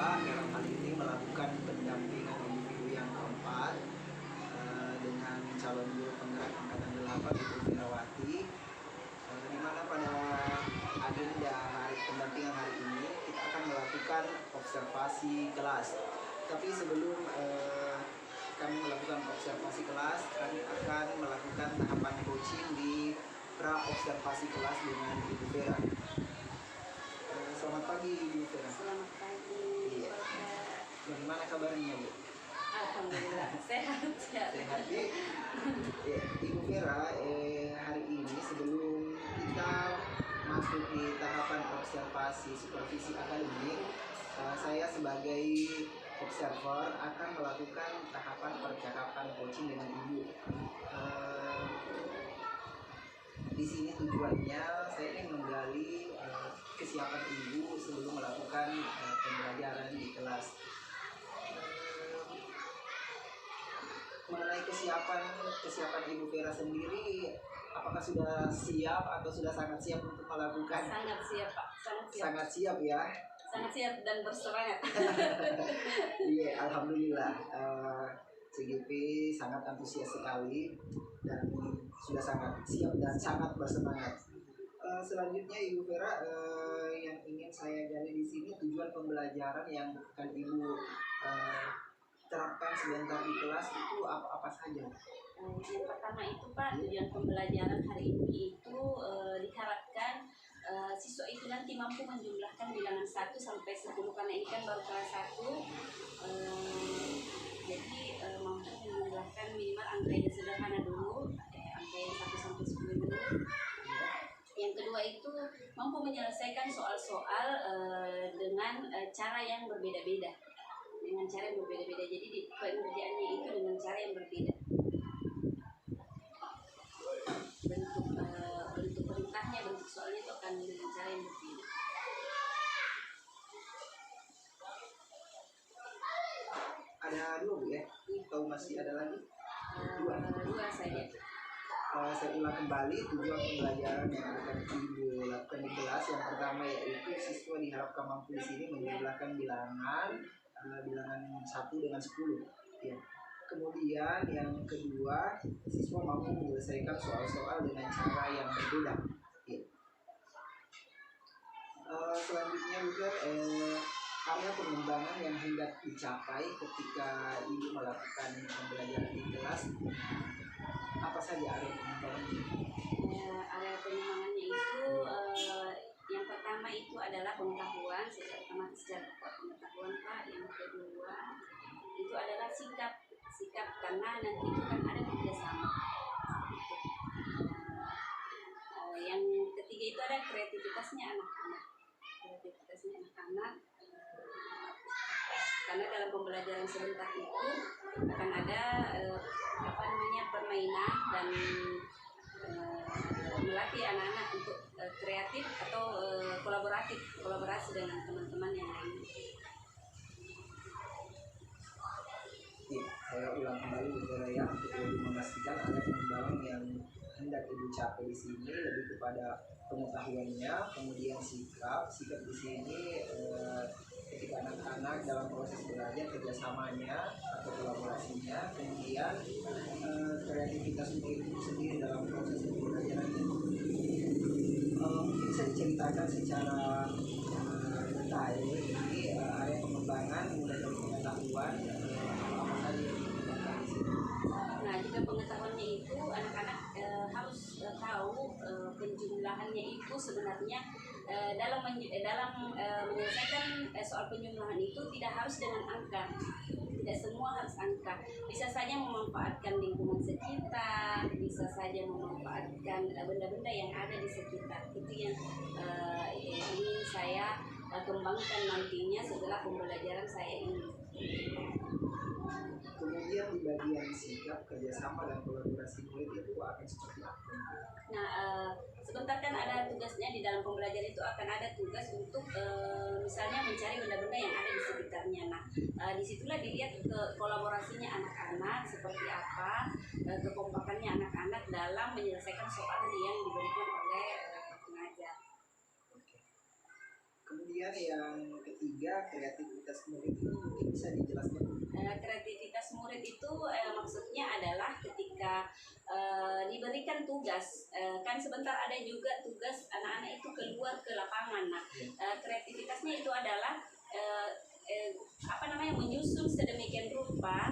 dalam hal ini melakukan pendampingan individu yang keempat dengan calon guru penggerak angkatan 8 Ibu Firawati, di mana pada agenda pendampingan hari ini kita akan melakukan observasi kelas. Tapi sebelum kami melakukan observasi kelas, kami akan melakukan tahapan coaching di pra observasi kelas dengan Ibu Vera. Selamat pagi Ibu Vera. Selamat pagi. Iya. Bagaimana kabarnya Bu? Alhamdulillah sehat ya. Sehat Bu. Ya, Ibu Vera, hari ini sebelum kita masuk di tahapan observasi supervisi akademik, saya sebagai observer akan melakukan tahapan percakapan coaching dengan Ibu. Di sini tujuannya saya ingin menggali kesiapan Ibu sebelum melakukan pembelajaran di kelas. Mengenai kesiapan Ibu Vera sendiri, apakah sudah siap atau sudah sangat siap untuk melakukan? Sangat siap Pak, sangat siap. Sangat siap ya. Sangat siap dan bersemangat. Iya, alhamdulillah. CGP sangat antusias sekali dan sudah sangat siap dan sangat bersemangat. Selanjutnya Ibu Vera, yang ingin saya gali di sini tujuan pembelajaran yang akan Ibu terapkan sebentar di kelas itu apa saja? Yang pertama itu Pak, tujuan pembelajaran hari ini itu diharapkan siswa itu nanti mampu menjumlahkan bilangan 1 sampai 10, karena ini kan baru kelas 1. Jadi mampu menjumlahkan minimal angka yang sederhana dulu, angka yang 1 sampai 10 dulu. Yang kedua itu mampu menyelesaikan soal-soal dengan cara yang berbeda-beda. Jadi pengerjaannya itu dengan cara yang berbeda. Bentuk perintahnya, bentuk soalnya itu akan dengan cara yang berbeda. Ada 2 Bu ya? Atau masih ada lagi? 2 saja. Saya ulang kembali tujuan pembelajaran yang akan Ibu lakukan di kelas. Yang pertama yaitu siswa diharapkan mampu di sini menjumlahkan bilangan 1 dengan 10 ya. Kemudian yang kedua, siswa mampu menyelesaikan soal-soal dengan cara yang berbeda ya. Selanjutnya juga area pengembangan yang hendak dicapai ketika Ibu melakukan pembelajaran di kelas, apa saja area pengembangannya? Area pengembangannya itu yang pertama itu adalah pengetahuan, secara pengetahuan Pak. Yang kedua itu adalah sikap, karena nanti itu kan ada kerjasama. Yang ketiga itu ada kreativitasnya anak-anak. Karena dalam pembelajaran sebentar itu akan ada permainan dan melatih anak-anak untuk kreatif atau kolaborasi dengan teman-teman yang lain. Ya, saya ulang kembali beberapa ya untuk lebih memastikan area pengembangan yang hendak Ibu capai di sini lebih kepada pengetahuannya, kemudian sikap di sini ketika anak-anak dalam proses belajar kerjasamanya atau kolaborasinya, kemudian kreativitas untuk Ibu sendiri dalam proses pembelajarannya. Mungkin bisa diceritakan secara detail ini area pengembangan mulai dari pengetahuan apa saja yang dikembangkan di sini. Nah, jika pengetahuannya itu anak-anak harus tahu penjumlahannya itu sebenarnya dalam menyelesaikan soal penjumlahan itu tidak harus dengan angka. Tidak semua harus angka. Bisa saja memanfaatkan lingkungan sekitar, bisa saja memanfaatkan benda-benda yang ada di sekitar. Itu yang ingin saya kembangkan nantinya setelah pembelajaran saya ini. Kemudian di bagian sikap, kerjasama dan kolaborasi murid itu akan seperti apa? Nah, sebentar kan ada tugasnya di dalam pembelajaran itu akan ada tugas untuk misalnya mencari benda-benda yang ada di sekitarnya. Nah, disitulah dilihat ke kolaborasinya anak-anak seperti apa, kekompakannya anak-anak dalam menyelesaikan soal yang diberikan oleh pengajar. Oke. Kemudian kemudian yang ketiga, kreativitas murid itu mungkin bisa dijelaskan. Kreativitas murid itu maksudnya adalah ketika diberikan tugas, kan sebentar ada juga tugas anak-anak itu keluar ke lapangan. Nah, kreativitasnya itu adalah menyusun sedemikian rupa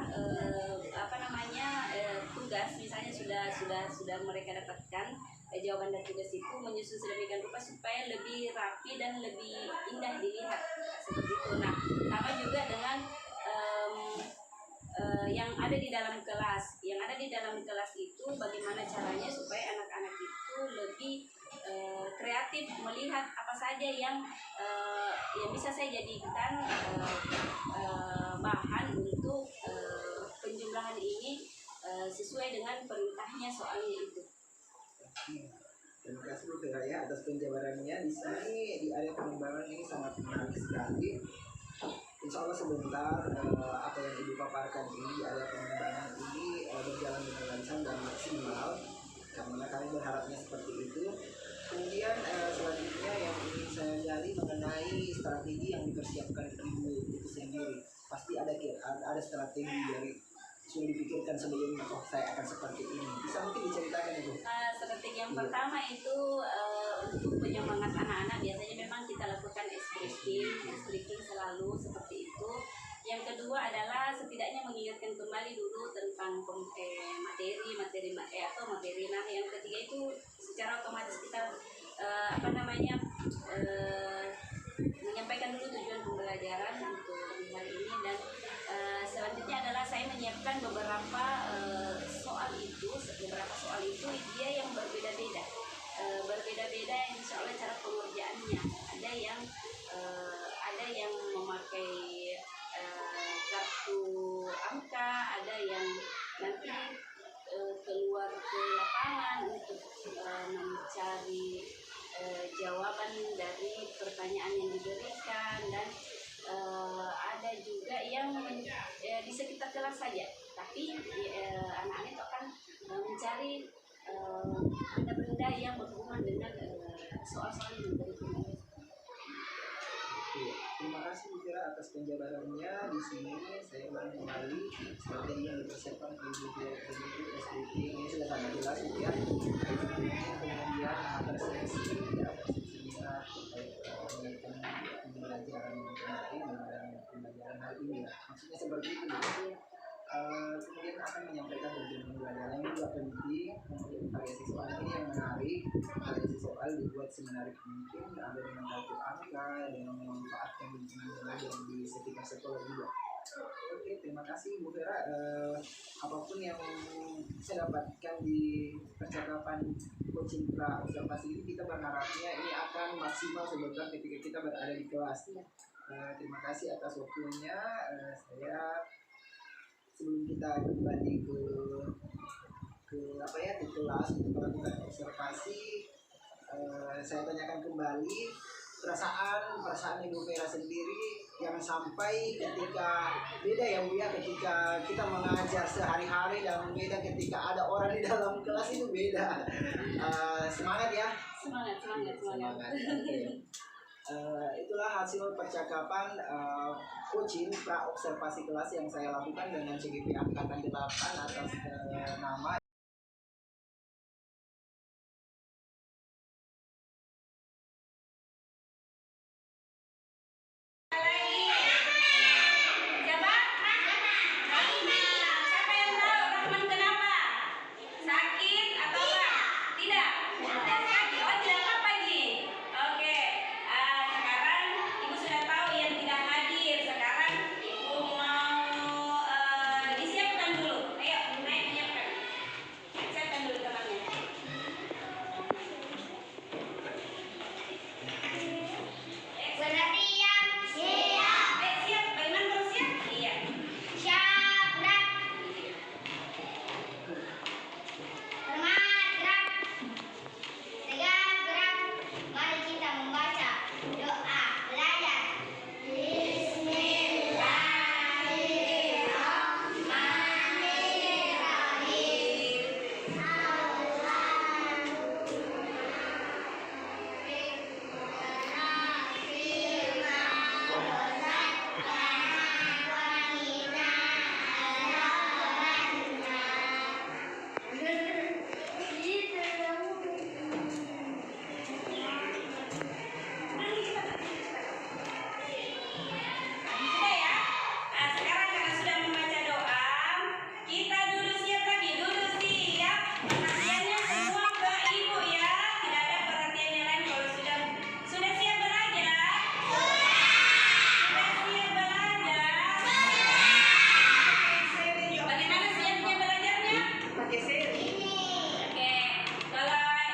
tugas, misalnya sudah mereka dapatkan jawaban dari tugas itu, menyusun sedemikian rupa supaya lebih rapi dan lebih indah dilihat seperti itu. Nah, sama juga dengan yang ada di dalam kelas. Yang ada di dalam kelas itu bagaimana caranya supaya anak-anak itu lebih kreatif melihat apa saja yang bisa saya jadikan bahan untuk penjumlahan ini sesuai dengan perintahnya soalnya itu. Terima kasih Bu Vera ya atas penjabarannya. Di sini di area pengembangan ini sangat menarik sekali. Insya Allah sebentar apa yang Ibu paparkan ini di area pengembangan ini berjalan dengan lancar dan maksimal, karena kami berharapnya seperti itu. Kemudian selanjutnya yang ingin saya gali mengenai strategi yang dipersiapkan Ibu itu sendiri. Pasti ada strategi dari sudah dipikirkan sebelumnya, oh saya akan seperti ini. Bisa mungkin diceritakan Ibu? Strategi yang pertama itu untuk penyemangat anak-anak, biasanya memang kita lakukan ice breaking selalu seperti itu. Yang kedua adalah setidaknya mengingatkan kembali dulu tentang materi. Nah, yang ketiga itu secara otomatis kita menyampaikan dulu tujuan pembelajaran untuk hari ini, dan selanjutnya adalah saya menyiapkan beberapa soal itu dia yang berbeda-beda, insya Allah cara pengerjaannya ada yang memakai kartu angka, ada yang nanti keluar ke lapangan untuk mencari jawaban dari pertanyaan yang diberikan, dan ada juga yang di sekitar kelas saja, tapi anak-anak itu akan mencari benda-benda yang berhubungan dengan soal-soal yang diberikan. Terima kasih Bu Vera atas penjabarannya. Di sini saya ulangi kembali strategi yang dipersiapkan Ibu SPT ini sudah sangat jelas Bu ya. Kemudian ada sesi seminar terkait pembelajaran pembelajaran hal ini ya. Maksudnya seperti itu ya. Kemudian akan menyampaikan tujuan pembelajaran yang juga penting, kemudian variasi soal ini yang menarik, variasi soal dibuat semenarik mungkin, ada dengan kartu angka, dengan memanfaatkan lingkungan belajar di sekitar sekolah juga. Oke, terima kasih Bu Vera. Apapun yang saya dapatkan di percakapan coaching pra observasi ini, kita berharapnya ini akan maksimal sebentar ketika kita berada di kelas. Terima kasih atas waktunya. Saya sebelum kita kembali ke kelas untuk melakukan observasi, saya tanyakan kembali perasaan Ibu Vera sendiri yang sampai ketika beda ya Bu ya, ketika kita mengajar sehari-hari dan beda ketika ada orang di dalam kelas itu beda. Semangat ya. Semangat. Okay. Itulah hasil percakapan coaching pra observasi kelas yang saya lakukan dengan CGP Angkatan 8 atas nama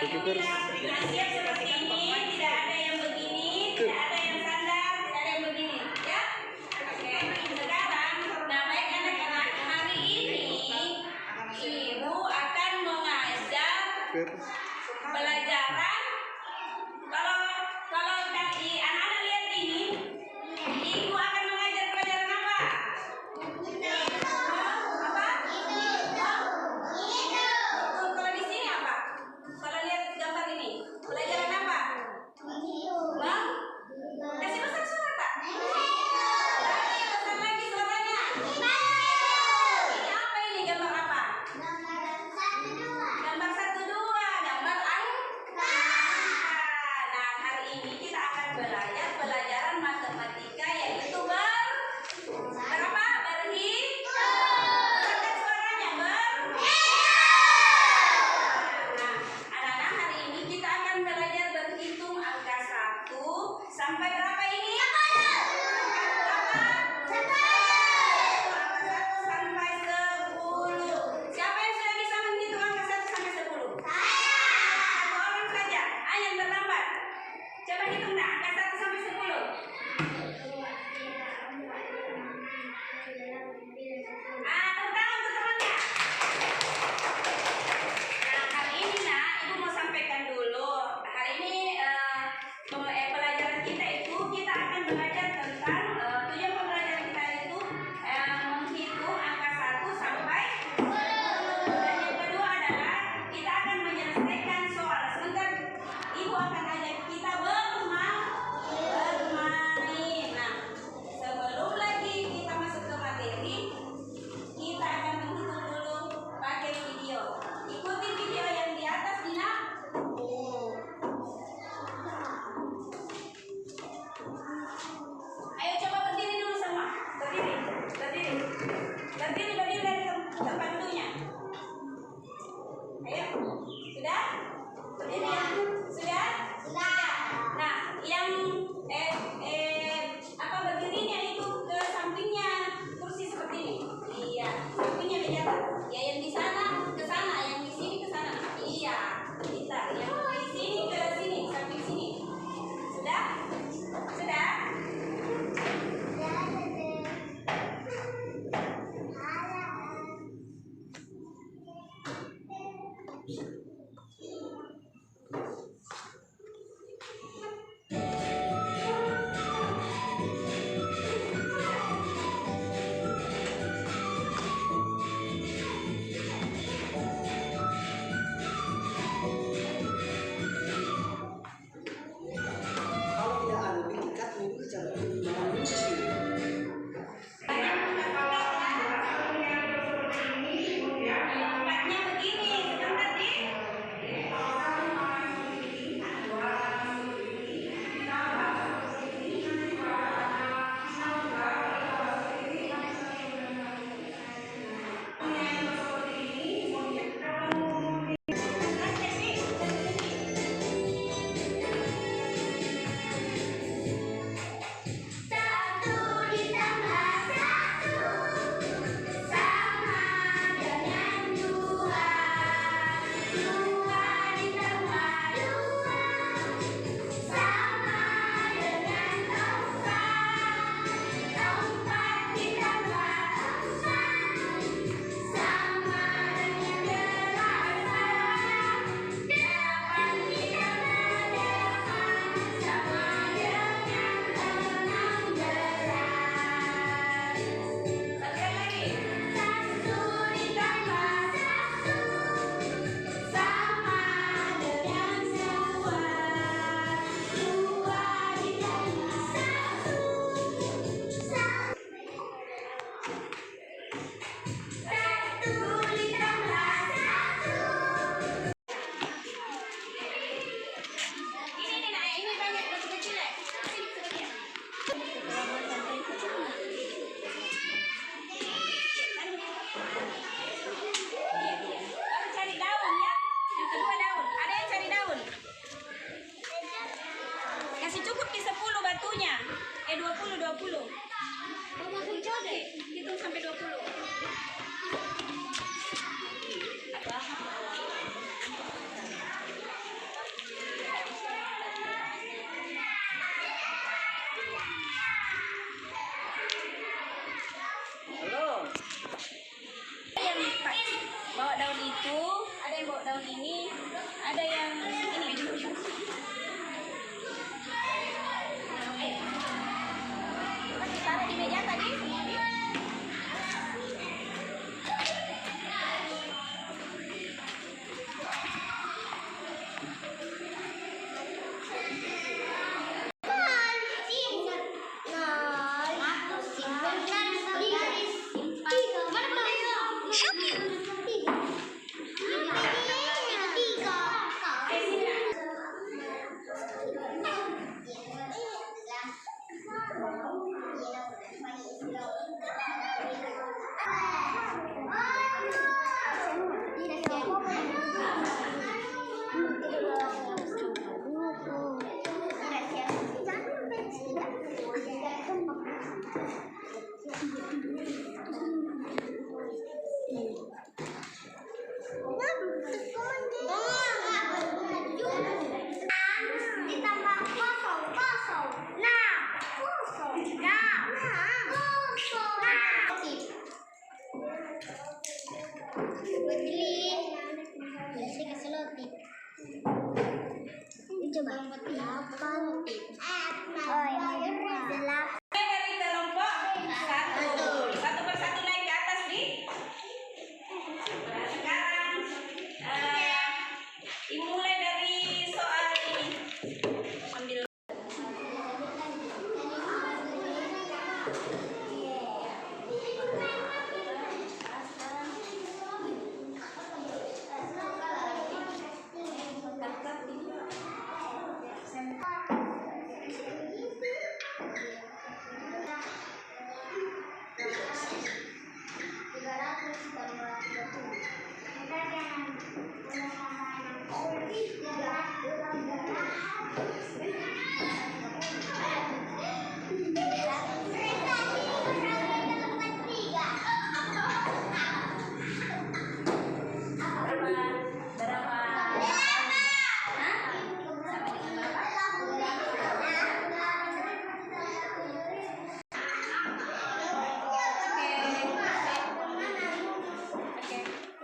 siap seperti ini, tidak ada yang begini, tidak ada yang sandar, tidak ada yang begini, ya. Oke, sekarang, nah baik anak-anak, hari ini ibu akan mengajar pelajaran. Kalau tadi anak-anak lihat ini, ibu akan mengajar pelajaran apa? Apa? Kalau di sini apa? Kalau lihat gambar ini, pelajaran apa? Bang? Kasih besar suara tak? Lagi besar lagi suaranya. Ini apa ini? Gambar apa? Gambar 1, 2, gambar angka. Nah, hari ini kita akan belajar pelajaran matematika yaitu berapa? Berhitung. Besarkan suaranya, Nah, anak-anak, hari ini kita akan belajar berhitung angka 1 sampai berapa ini? Berapa? Angka 1 sampai 10. Siapa yang sudah bisa menghitung angka 1 sampai 10? Satu orang saja. Yang terlambat. Coba hitung dah angka 1 sampai 10. Tepuk tangan untuk temannya. Nah, hari ini ibu mau sampaikan dulu. Hari ini pelajaran kita itu kita akan belajar tentang tujuan pembelajaran kita itu menghitung angka 1 sampai 10. Dan yang kedua adalah kita akan menyelesaikan soal. Sebentar ibu akan ajak kita bermain. Nah, sebelum lagi kita masuk ke materi, kita akan menghitung dulu pakai video. Ikuti video yang di atas, Dina. Ayo coba berdiri dulu semua. Berdiri dari tempat duduknya. Ayo, sudah? Berdiri ya? Sudah? Nah, yang berdirinya itu ke sampingnya kursi seperti ini. Iya, sampingnya meja. Ya, yang di sana ke sana, yang di sini ke sana. Iya, kita yang di sini ke sini, samping sini. Sudah? Sudah? Kalau tidak ada pikat minggu cara Tempatnya begini, sebentar di.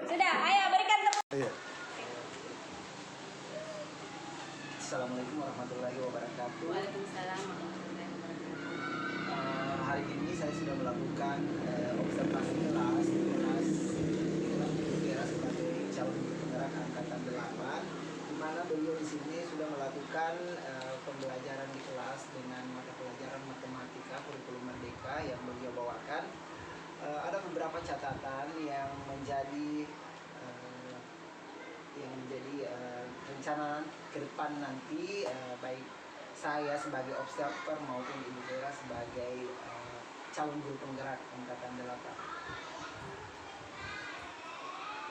Sudah, ayo berikan tepuk. Iya. Assalamualaikum warahmatullahi wabarakatuh. Waalaikumsalam warahmatullahi wabarakatuh. Hari ini saya sudah melakukan observasi kelas di kelas Vera sebagai calon guru penggerak angkatan 8, di mana beliau di sini sudah melakukan pembelajaran di kelas dengan mata pelajaran matematika kurikulum merdeka yang beliau bawakan. Ada beberapa catatan yang menjadi rencana ke depan nanti, baik saya sebagai observer maupun Ibu Vera sebagai calon guru penggerak angkatan 8.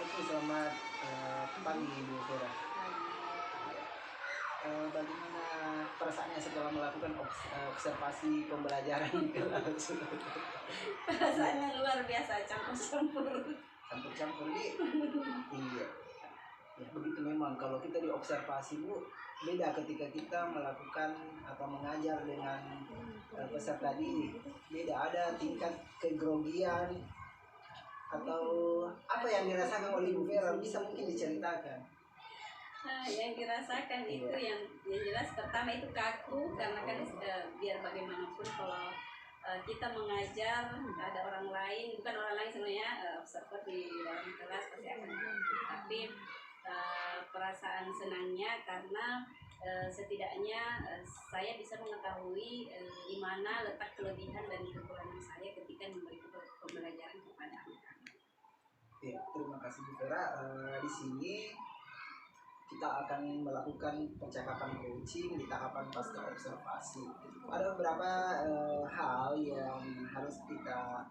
Oke, selamat pagi Ibu Vera. Bagaimana perasaannya setelah melakukan observasi pembelajaran di kelas? Perasaannya luar biasa, campur-campur. Campur-campur nih. Iya. Ya, begitu memang kalau kita diobservasi Bu, beda ketika kita melakukan atau mengajar dengan peserta didik. Beda, ada tingkat kegrogian atau apa yang dirasakan oleh Ibu Vera, bisa mungkin diceritakan? Nah, yang dirasakan itu yang jelas pertama itu kaku, karena kan biar bagaimanapun kalau kita mengajar ada orang lain, bukan orang lain sebenarnya, observer di dalam kelas pasti akan kaku. Tapi perasaan senangnya karena setidaknya saya bisa mengetahui di mana letak kelebihan dan kekurangan saya ketika memberi pembelajaran kepada anak-anak. Ya, terima kasih Bu Vera. Di sini kita akan melakukan percakapan coaching di tahapan pasca observasi. Ada beberapa hal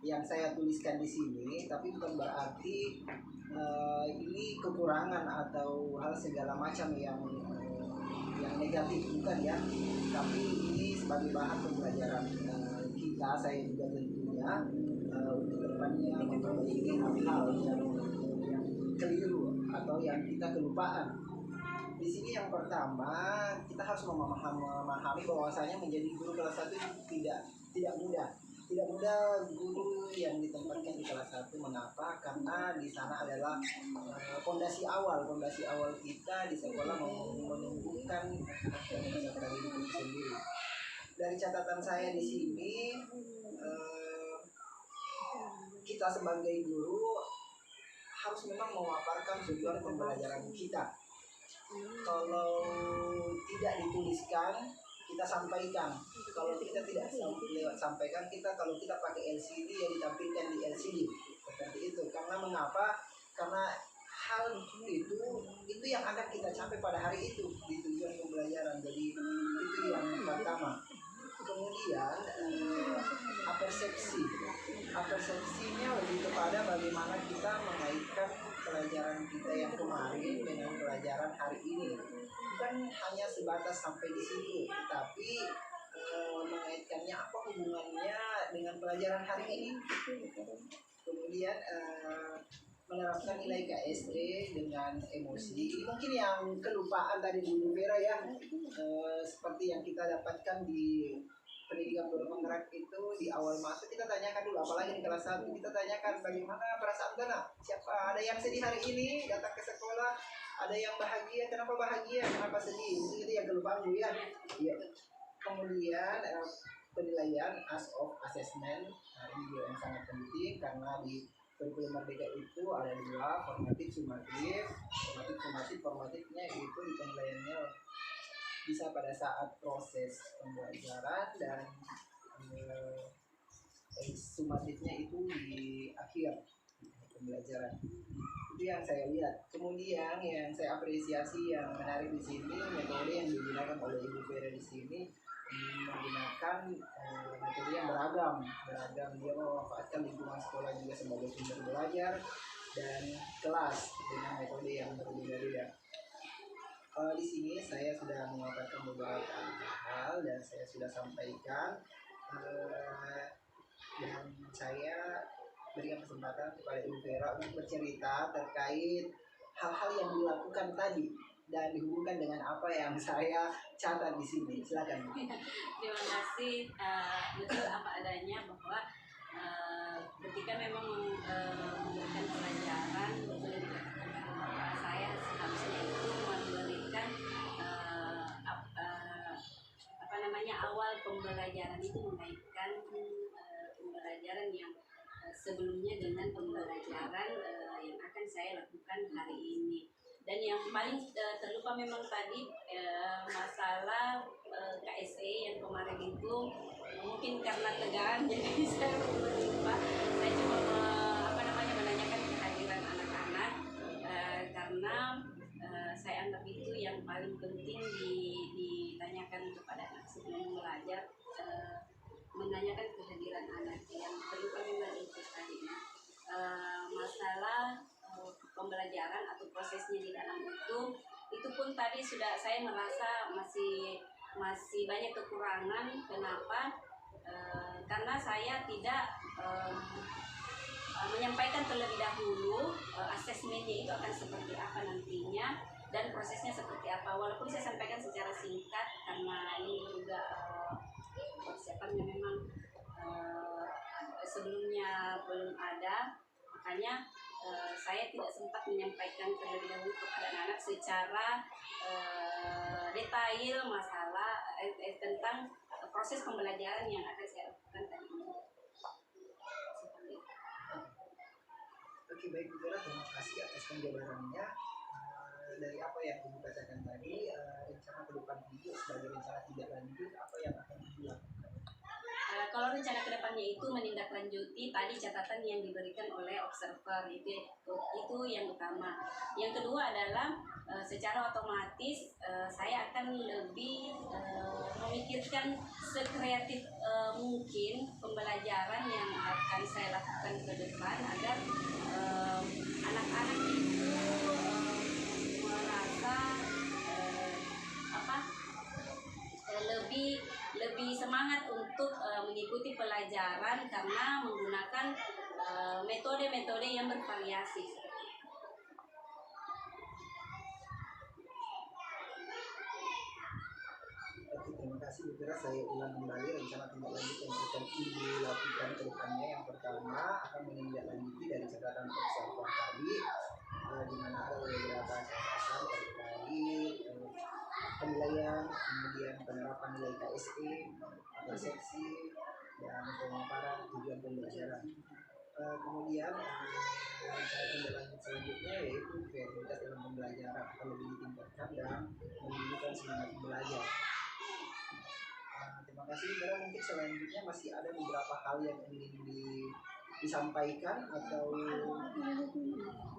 yang saya tuliskan di sini, tapi bukan berarti ini kekurangan atau hal segala macam yang negatif, bukan ya. Tapi ini sebagai bahan pembelajaran kita, saya juga tentunya untuk depannya memperbaiki hal-hal yang keliru atau yang kita kelupaan. Di sini yang pertama, kita harus memahami bahwasanya menjadi guru kelas 1 tidak mudah. Tidak mudah guru yang ditempatkan di kelas 1. Mengapa? Karena di sana adalah fondasi awal kita di sekolah menumbuhkan peserta didik itu sendiri. Dari catatan saya di sini, kita sebagai guru harus memang memaparkan tujuan pembelajaran kita. Kalau tidak dituliskan, kita sampaikan. Kalau kita tidak lewat sampaikan, kalau kita pakai LCD ya ditampilkan di LCD seperti itu. Karena mengapa? Karena hal itu yang akan kita capai pada hari itu di tujuan pembelajaran. Jadi itu yang pertama. Kemudian persepsinya lebih kepada bagaimana kita mengaitkan pelajaran kita yang kemarin dengan pelajaran hari ini. Bukan hanya sebatas sampai di situ, tapi mengaitkannya apa hubungannya dengan pelajaran hari ini. Kemudian menerapkan nilai KSE dengan emosi. Ini mungkin yang kelupaan tadi Bu Vera ya, seperti yang kita dapatkan di pendidikan guru penggerak itu di awal masuk kita tanyakan dulu, apalagi di kelas 1 kita tanyakan bagaimana perasaan Anda, siapa ada yang sedih hari ini datang ke sekolah, ada yang bahagia, kenapa bahagia, kenapa sedih, itu yang kelupaan Bu ya. Ya. Kemudian penilaian as of assessment, ini juga yang sangat penting karena di kurikulum merdeka itu ada dua, formatif sumatif. Formatifnya itu di penilaiannya bisa pada saat proses pembelajaran dan sumatifnya itu di akhir pembelajaran. Itu yang saya lihat. Kemudian yang saya apresiasi yang menarik di sini, metode yang digunakan oleh Ibu Vera di sini menggunakan metode yang beragam. Dia memanfaatkan lingkungan sekolah juga sebagai sumber belajar dan kelas dengan metode yang berbeda-beda. Di sini saya sudah memaparkan beberapa hal dan saya sudah sampaikan, dan saya berikan kesempatan kepada Ibu Vera untuk bercerita terkait hal-hal yang dilakukan tadi dan dihubungkan dengan apa yang saya catat di sini. Silakan. Terima kasih. Betul apa adanya bahwa ketika memang memberikan pelajaran, betul yang dikatakan Bapak saya seharusnya itu memberikan apa namanya, awal pembelajaran itu mengaitkan pembelajaran yang sebelumnya dengan pembelajaran yang akan saya lakukan hari ini. Dan yang paling terlupa memang tadi masalah KSE yang kemarin itu, mungkin karena tegang jadi saya lupa. Saya cuma menanyakan kehadiran anak-anak karena saya anggap itu yang paling penting ditanyakan kepada anak sebelum belajar, menanyakan kehadiran anak. Yang terlupa memang itu tadi masalah pembelajaran atau prosesnya di dalam itu pun tadi sudah saya merasa masih banyak kekurangan. Kenapa? Karena saya tidak menyampaikan terlebih dahulu asesmennya itu akan seperti apa nantinya dan prosesnya seperti apa. Walaupun saya sampaikan secara singkat karena ini juga persiapannya memang sebelumnya belum ada, makanya saya tidak sempat menyampaikan terlebih dahulu kepada anak-anak secara detail masalah tentang proses pembelajaran yang akan saya lakukan tadi. Oke, baik Bu Vera, terima kasih atas penjabarannya. Dari apa yang Ibu katakan tadi, rencana ke depan Ibu sebagai rencana tidak lanjut, apa yang akan dilakukan? Kalau rencana kedepannya itu menindaklanjuti tadi catatan yang diberikan oleh observer, itu yang utama. Yang kedua adalah secara otomatis saya akan lebih memikirkan sekreatif mungkin pembelajaran yang akan saya lakukan ke depan agar anak-anak itu merasa lebih semangat untuk mengikuti pelajaran karena menggunakan metode-metode yang bervariasi. Oke, terima kasih Bu Vera. Saya ulang kembali rencana tindak lanjut yang akan Ibu lakukan ke depannya. Yang pertama akan menindaklanjuti dari catatan observer tadi, di mana ada beberapa catatan terkait penilaian, kemudian penerapan nilai KSE, persepsi, dan pemaparan tujuan pembelajaran. Kemudian rencana tindak lanjut selanjutnya yaitu kreativitas dalam pembelajaran akan lebih ditingkatkan dan menunjukkan semangat belajar. Terima kasih Vera. Mungkin selanjutnya masih ada beberapa hal yang ingin disampaikan atau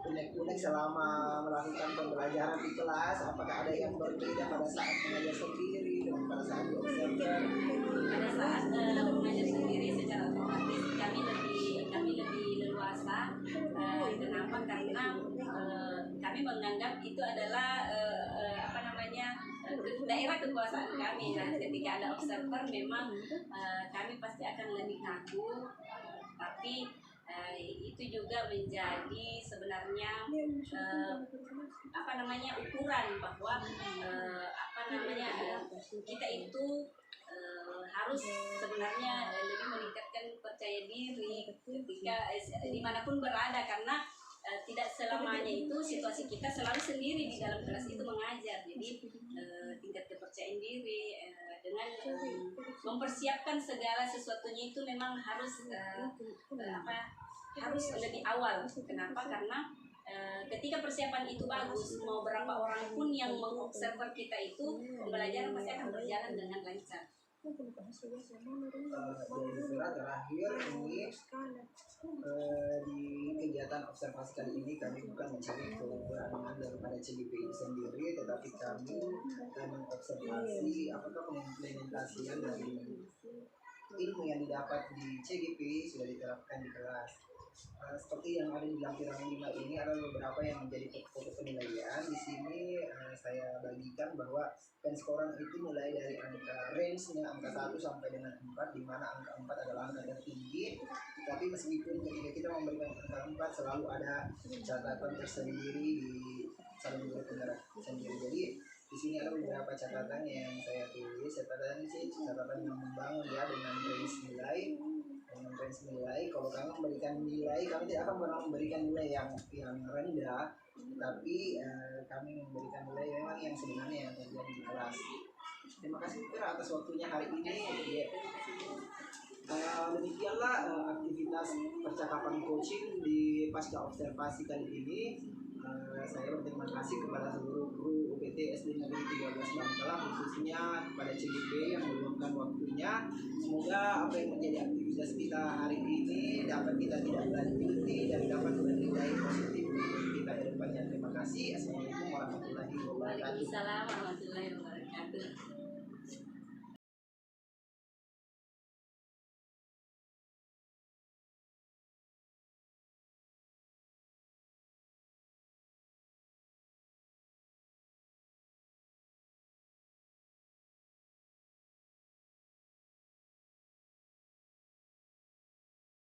unek-unek selama melakukan pembelajaran di kelas. Apakah ada yang berbeda pada saat mengajar sendiri dan pada saat diobserver? Pada saat mengajar sendiri secara otomatis kami lebih leluasa. Kenapa? Karena kami menganggap itu adalah daerah kekuasaan kami. Nah, ketika ada observer memang kami pasti akan lebih kaku, tapi itu juga menjadi sebenarnya ukuran bahwa kita itu harus sebenarnya lebih meningkatkan percaya diri ketika dimanapun berada, karena tidak selamanya itu situasi kita selalu sendiri di dalam kelas itu mengajar. Jadi tingkat kepercayaan diri dengan mempersiapkan segala sesuatunya itu memang harus harus lebih awal. Kenapa? Karena ketika persiapan itu bagus, mau berapa orang pun yang mengobserver kita itu, pembelajaran pasti akan berjalan dengan lancar. Dari Vera terakhir ini di kegiatan observasi kali ini kami bukan mencari keberadaan daripada CGP itu sendiri, tetapi kami mengobservasi apakah pengimplementasian dari ilmu yang didapat di CGP sudah diterapkan di kelas. Seperti yang ada di lampiran 5 ini ada beberapa yang menjadi pokok penilaian. Di sini saya bagikan bahwa penskoran itu mulai dari range-nya angka 1 sampai dengan 4, di mana angka 4 adalah angka tertinggi. Tapi meskipun ketika kita memberikan angka 4 selalu ada catatan tersendiri di calon guru penggerak sendiri. Jadi di sini ada beberapa catatan yang saya tulis. Catatan ini catatan yang membangun ya dengan range nilai. Kalau kami memberikan nilai, kami tidak akan pernah memberikan nilai yang rendah, tapi kami memberikan nilai memang yang sebenarnya yang terjadi di kelas. Terima kasih Fira atas waktunya hari ini. Demikianlah aktivitas percakapan coaching di pasca observasi kali ini. Saya berterima kasih kepada seluruh guru UPT SD Negeri 13 Bangkalan, khususnya kepada CGP yang meluangkan waktunya. Semoga apa yang menjadi aktivitas kita hari ini dapat kita tidak lanjuti dan dapat bernilai positif untuk kita ke depannya. Terima kasih. Assalamualaikum warahmatullahi wabarakatuh. Waalaikumsalam warahmatullahi wabarakatuh.